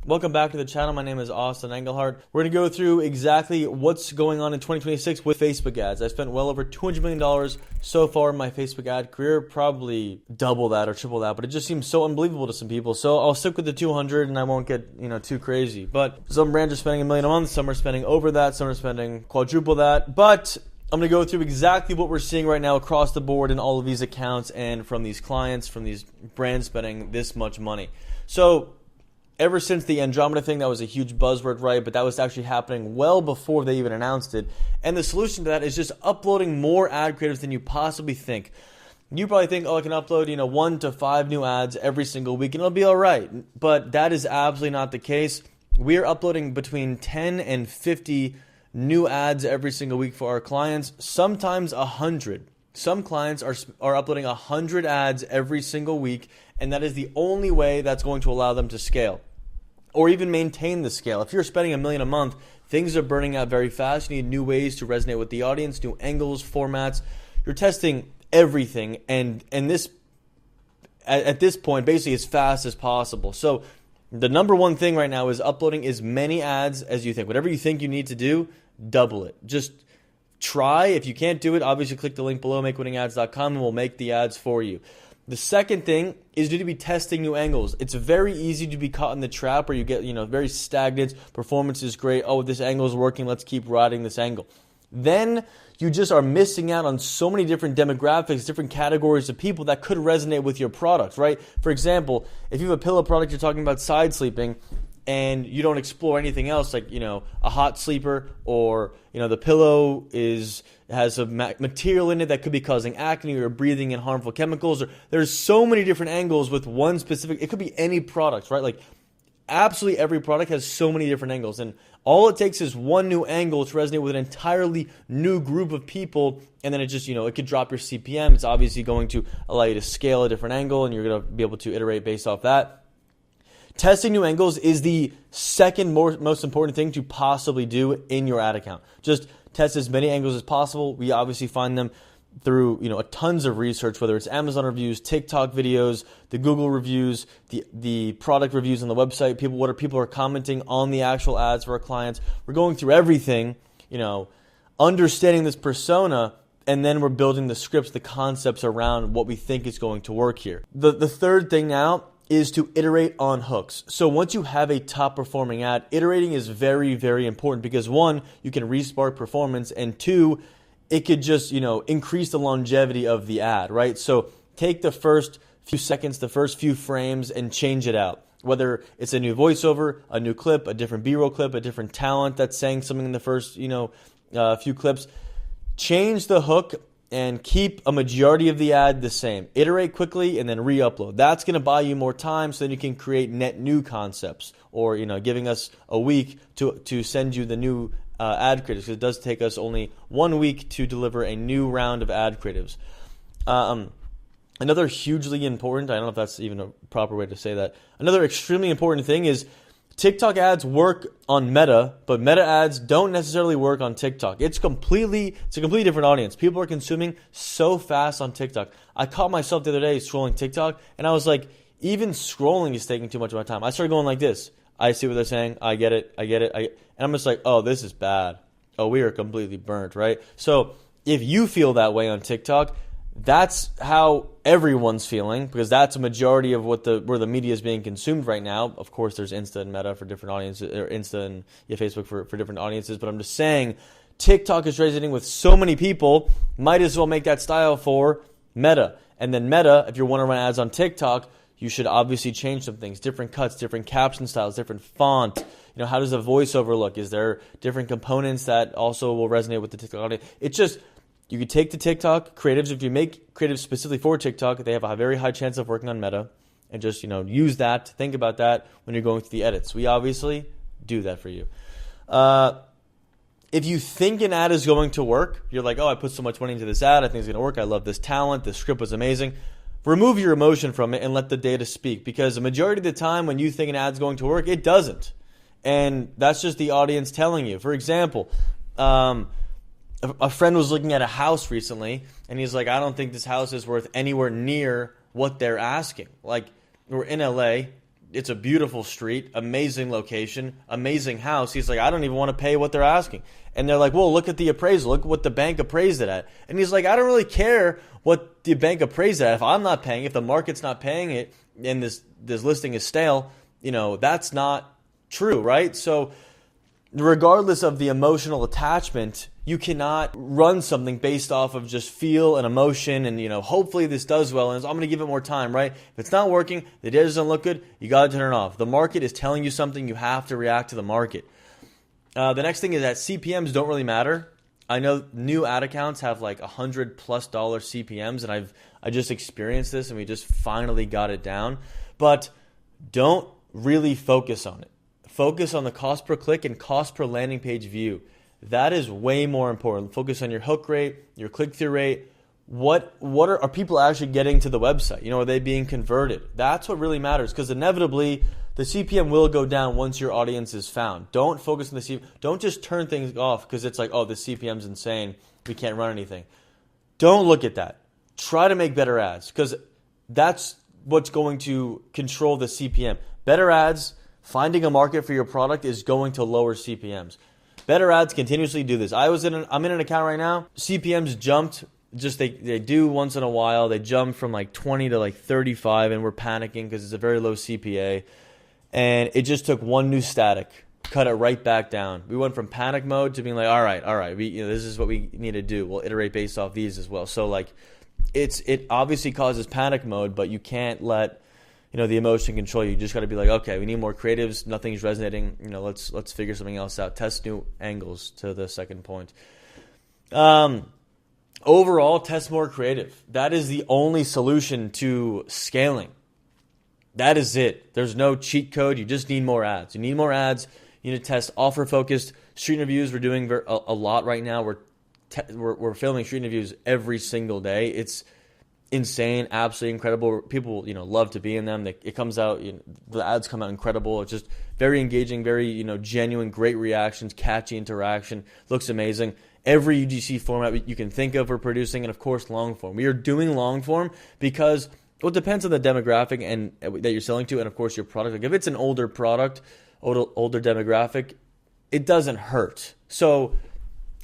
Welcome back to the channel. My name is Austin Engelhardt. We're going to go through exactly what's going on in 2026 with Facebook ads. I spent well over $200 million so far in my Facebook ad career, probably double that or triple that, but it just seems so unbelievable to some people. So I'll stick with the 200 and I won't get, too crazy. But some brands are spending $1 million a month, some are spending over that, some are spending quadruple that. But I'm going to go through exactly what we're seeing right now across the board in all of these accounts and from these clients, from these brands spending this much money. So ever since the Andromeda thing, that was a huge buzzword, right? But that was actually happening well before they even announced it. And the solution to that is just uploading more ad creatives than you possibly think. You probably think, I can upload, 1 to 5 new ads every single week and it'll be all right. But that is absolutely not the case. We're uploading between 10 and 50 new ads every single week for our clients, sometimes 100. Some clients are uploading 100 ads every single week, and that is the only way that's going to allow them to scale or even maintain the scale. If you're spending $1 million a month, things are burning out very fast. You need new ways to resonate with the audience, new angles, formats. You're testing everything, and this at this point, basically as fast as possible. So the number one thing right now is uploading as many ads as you think. Whatever you think you need to do, double it. Just try. If you can't do it, obviously click the link below, makewinninads.com, and we'll make the ads for you. The second thing is you need to be testing new angles. It's very easy to be caught in the trap where you get, very stagnant, performance is great, this angle is working, let's keep riding this angle. Then you just are missing out on so many different demographics, different categories of people that could resonate with your product, right? For example, if you have a pillow product, you're talking about side sleeping, and you don't explore anything else like, a hot sleeper, or, the pillow has a material in it that could be causing acne or breathing in harmful chemicals. Or there's so many different angles with one specific, it could be any product, right? Like absolutely every product has so many different angles, and all it takes is one new angle to resonate with an entirely new group of people, and then it just, it could drop your CPM. It's obviously going to allow you to scale a different angle, and you're going to be able to iterate based off that. Testing new angles is the second most important thing to possibly do in your ad account. Just test as many angles as possible. We obviously find them through tons of research, whether it's Amazon reviews, TikTok videos, the Google reviews, the product reviews on the website, what people are commenting on the actual ads for our clients. We're going through everything, understanding this persona, and then we're building the scripts, the concepts around what we think is going to work here. The third thing now is to iterate on hooks. So once you have a top performing ad, iterating is very, very important because one, you can respark performance, and two, it could just, increase the longevity of the ad, right? So take the first few seconds, the first few frames, and change it out. Whether it's a new voiceover, a new clip, a different B-roll clip, a different talent that's saying something in the first, few clips, change the hook and keep a majority of the ad the same. Iterate quickly and then re-upload. That's going to buy you more time, so then you can create net new concepts, or giving us a week to send you the new ad creatives. It does take us only 1 week to deliver a new round of ad creatives. Another hugely important, I don't know if that's even a proper way to say that, another extremely important thing is TikTok ads work on Meta, but Meta ads don't necessarily work on TikTok. It's a completely different audience. People are consuming so fast on TikTok. I caught myself the other day scrolling TikTok, and I was like, even scrolling is taking too much of my time. I started going like this. I see what they're saying. I get it. And I'm just like, this is bad. We are completely burnt, right? So if you feel that way on TikTok, that's how everyone's feeling, because that's a majority of where the media is being consumed right now. Of course, there's Insta and Meta for different audiences, or Insta and Facebook for different audiences. But I'm just saying, TikTok is resonating with so many people. Might as well make that style for Meta. And then Meta, if you want to run ads on TikTok, you should obviously change some things: different cuts, different caption styles, different font. How does the voiceover look? Is there different components that also will resonate with the TikTok audience? It's just, you could take the TikTok creatives. If you make creatives specifically for TikTok, they have a very high chance of working on Meta, and just use that. Think about that when you're going through the edits. We obviously do that for you. If you think an ad is going to work, you're like, I put so much money into this ad, I think it's going to work. I love this talent. The script was amazing. Remove your emotion from it and let the data speak, because the majority of the time when you think an ad's going to work, it doesn't. And that's just the audience telling you. For example, a friend was looking at a house recently, and he's like, I don't think this house is worth anywhere near what they're asking. Like, we're in LA, it's a beautiful street, amazing location, amazing house. He's like, I don't even want to pay what they're asking. And they're like, well, look at the appraisal. Look what the bank appraised it at. And he's like, I don't really care what the bank appraised it at. If I'm not paying, if the market's not paying it, and this listing is stale, that's not true, right? So regardless of the emotional attachment, you cannot run something based off of just feel and emotion and, hopefully this does well and I'm going to give it more time, right? If it's not working, the data doesn't look good, you got to turn it off. The market is telling you something, you have to react to the market. The next thing is that CPMs don't really matter. I know new ad accounts have like $100+ CPMs, and I just experienced this and we just finally got it down. But don't really focus on it. Focus on the cost per click and cost per landing page view. That is way more important. Focus on your hook rate, your click-through rate. What are people actually getting to the website? Are they being converted? That's what really matters, because inevitably the CPM will go down once your audience is found. Don't focus on the CPM. Don't just turn things off because it's like, oh, the CPM's insane, we can't run anything. Don't look at that. Try to make better ads, because that's what's going to control the CPM. Better ads, finding a market for your product is going to lower CPMs. Better ads continuously do this. I'm in an account right now. CPMs jumped. Just they do once in a while. They jump from like 20 to like 35, and we're panicking because it's a very low CPA. And it just took one new static, cut it right back down. We went from panic mode to being like, all right, this is what we need to do. We'll iterate based off these as well. So like, it obviously causes panic mode, but you can't let the emotion control you. You just got to be like, okay, we need more creatives. Nothing's resonating. Let's figure something else out. Test new angles, to the second point. Overall, test more creative. That is the only solution to scaling. That is it. There's no cheat code. You just need more ads. You need more ads. You need to test offer-focused street reviews. We're doing a lot right now. We're filming street reviews every single day. It's insane, absolutely incredible. People, love to be in them. It comes out, the ads come out incredible. It's just very engaging, very, genuine, great reactions, catchy interaction. Looks amazing. Every UGC format you can think of, we're producing, and of course, long form. We are doing long form because it depends on the demographic and that you're selling to, and of course, your product. Like if it's an older product, older demographic, it doesn't hurt. So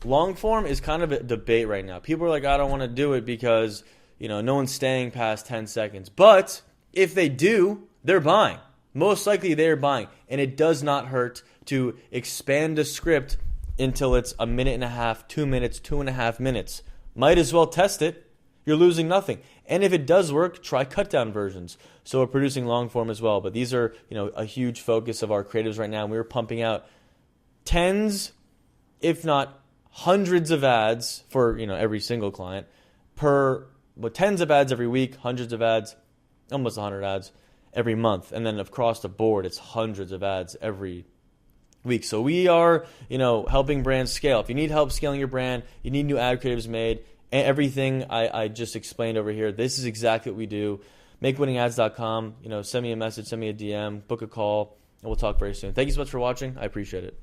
long form is kind of a debate right now. People are like, I don't want to do it because no one's staying past 10 seconds. But if they do, they're buying. Most likely they're buying. And it does not hurt to expand a script until it's 1.5 minutes, 2 minutes, 2.5 minutes. Might as well test it. You're losing nothing. And if it does work, try cut down versions. So we're producing long form as well. But these are, a huge focus of our creatives right now. And we're pumping out tens, if not hundreds of ads for, every single client tens of ads every week, hundreds of ads, almost 100 ads every month. And then across the board, it's hundreds of ads every week. So we are, helping brands scale. If you need help scaling your brand, you need new ad creatives made, and everything I just explained over here, this is exactly what we do. MakeWinningAds.com, send me a message, send me a DM, book a call, and we'll talk very soon. Thank you so much for watching. I appreciate it.